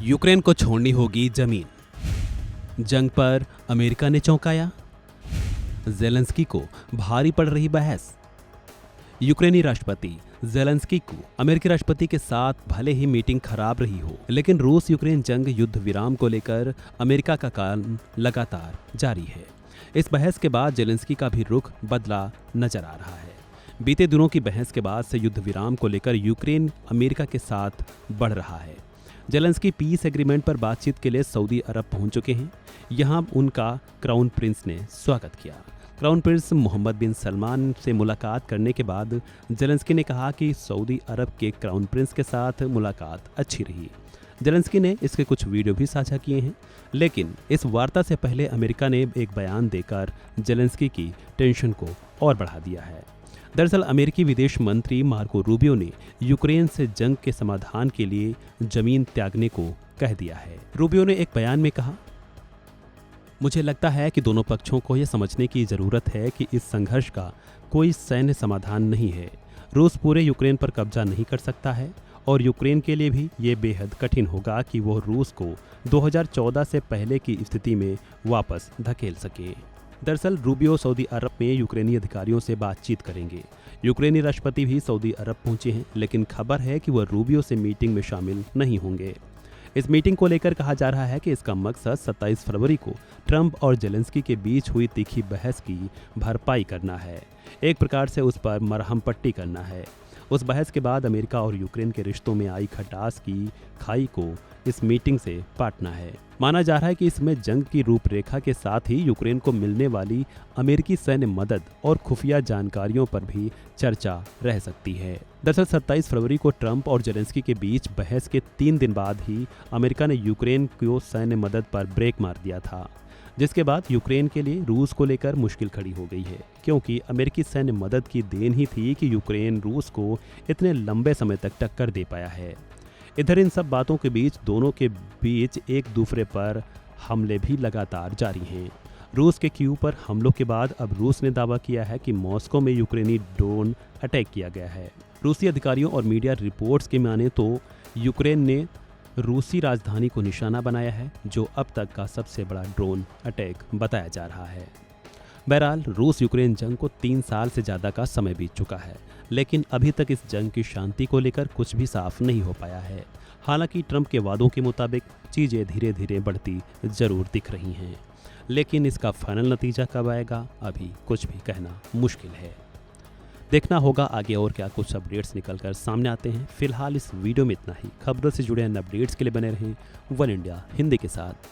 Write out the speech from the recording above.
Ukraine को छोड़नी होगी जमीन। जंग पर अमेरिका ने चौंकाया। जेलेंस्की को भारी पड़ रही बहस। यूक्रेनी राष्ट्रपति जेलेंस्की को अमेरिकी राष्ट्रपति के साथ भले ही मीटिंग खराब रही हो, लेकिन रूस यूक्रेन जंग युद्ध विराम को लेकर अमेरिका का काम लगातार जारी है। इस बहस के बाद जेलेंस्की का भी रुख बदला नजर आ रहा है। बीते दिनों की बहस के बाद से युद्ध विराम को लेकर यूक्रेन अमेरिका के साथ बढ़ रहा है। जेलेंस्की पीस एग्रीमेंट पर बातचीत के लिए सऊदी अरब पहुंच चुके हैं। यहां उनका क्राउन प्रिंस ने स्वागत किया। क्राउन प्रिंस मोहम्मद बिन सलमान से मुलाकात करने के बाद जेलेंस्की ने कहा कि सऊदी अरब के क्राउन प्रिंस के साथ मुलाकात अच्छी रही। जेलेंस्की ने इसके कुछ वीडियो भी साझा किए हैं, लेकिन इस वार्ता से पहले अमेरिका ने एक बयान देकर जेलेंस्की की टेंशन को और बढ़ा दिया है। दरअसल अमेरिकी विदेश मंत्री मार्को रूबियो ने यूक्रेन से जंग के समाधान के लिए जमीन त्यागने को कह दिया है। रूबियो ने एक बयान में कहा, मुझे लगता है कि दोनों पक्षों को यह समझने की जरूरत है कि इस संघर्ष का कोई सैन्य समाधान नहीं है। रूस पूरे यूक्रेन पर कब्जा नहीं कर सकता है और यूक्रेन के लिए भी ये बेहद कठिन होगा कि वो रूस को 2014 से पहले की स्थिति में वापस धकेल सके। दरअसल रूबियो सऊदी अरब में यूक्रेनी अधिकारियों से बातचीत करेंगे। यूक्रेनी राष्ट्रपति भी सऊदी अरब पहुंचे हैं, लेकिन खबर है कि वह रूबियो से मीटिंग में शामिल नहीं होंगे। इस मीटिंग को लेकर कहा जा रहा है कि इसका मकसद 27 फरवरी को ट्रंप और जेलेंस्की के बीच हुई तीखी बहस की भरपाई करना है। एक प्रकार से उस पर मरहम पट्टी करना है। उस बहस के बाद अमेरिका और यूक्रेन के रिश्तों में आई खटास की खाई को इस मीटिंग से पाटना है। माना जा रहा है कि इसमें जंग की रूपरेखा के साथ ही यूक्रेन को मिलने वाली अमेरिकी सैन्य मदद और खुफिया जानकारियों पर भी चर्चा रह सकती है। दरअसल 27 फरवरी को ट्रंप और जेलेंस्की के बीच बहस के 3 दिन बाद ही अमेरिका ने यूक्रेन को सैन्य मदद पर ब्रेक मार दिया था, जिसके बाद यूक्रेन के लिए रूस को लेकर मुश्किल खड़ी हो गई है, क्योंकि अमेरिकी सैन्य मदद की देन ही थी कि यूक्रेन रूस को इतने लंबे समय तक टक्कर दे पाया है। इधर इन सब बातों के बीच दोनों के बीच एक दूसरे पर हमले भी लगातार जारी हैं। रूस के कीव पर हमलों के बाद अब रूस ने दावा किया है कि मॉस्को में यूक्रेनी ड्रोन अटैक किया गया है। रूसी अधिकारियों और मीडिया रिपोर्ट्स के माने तो यूक्रेन ने रूसी राजधानी को निशाना बनाया है, जो अब तक का सबसे बड़ा ड्रोन अटैक बताया जा रहा है। बहरहाल रूस यूक्रेन जंग को 3 साल से ज़्यादा का समय बीत चुका है, लेकिन अभी तक इस जंग की शांति को लेकर कुछ भी साफ नहीं हो पाया है। हालांकि ट्रंप के वादों के मुताबिक चीज़ें धीरे धीरे बढ़ती जरूर दिख रही हैं, लेकिन इसका फाइनल नतीजा कब आएगा अभी कुछ भी कहना मुश्किल है। देखना होगा आगे और क्या कुछ अपडेट्स निकलकर सामने आते हैं। फिलहाल इस वीडियो में इतना ही। खबरों से जुड़े अन्य अपडेट्स के लिए बने रहें वन इंडिया हिंदी के साथ।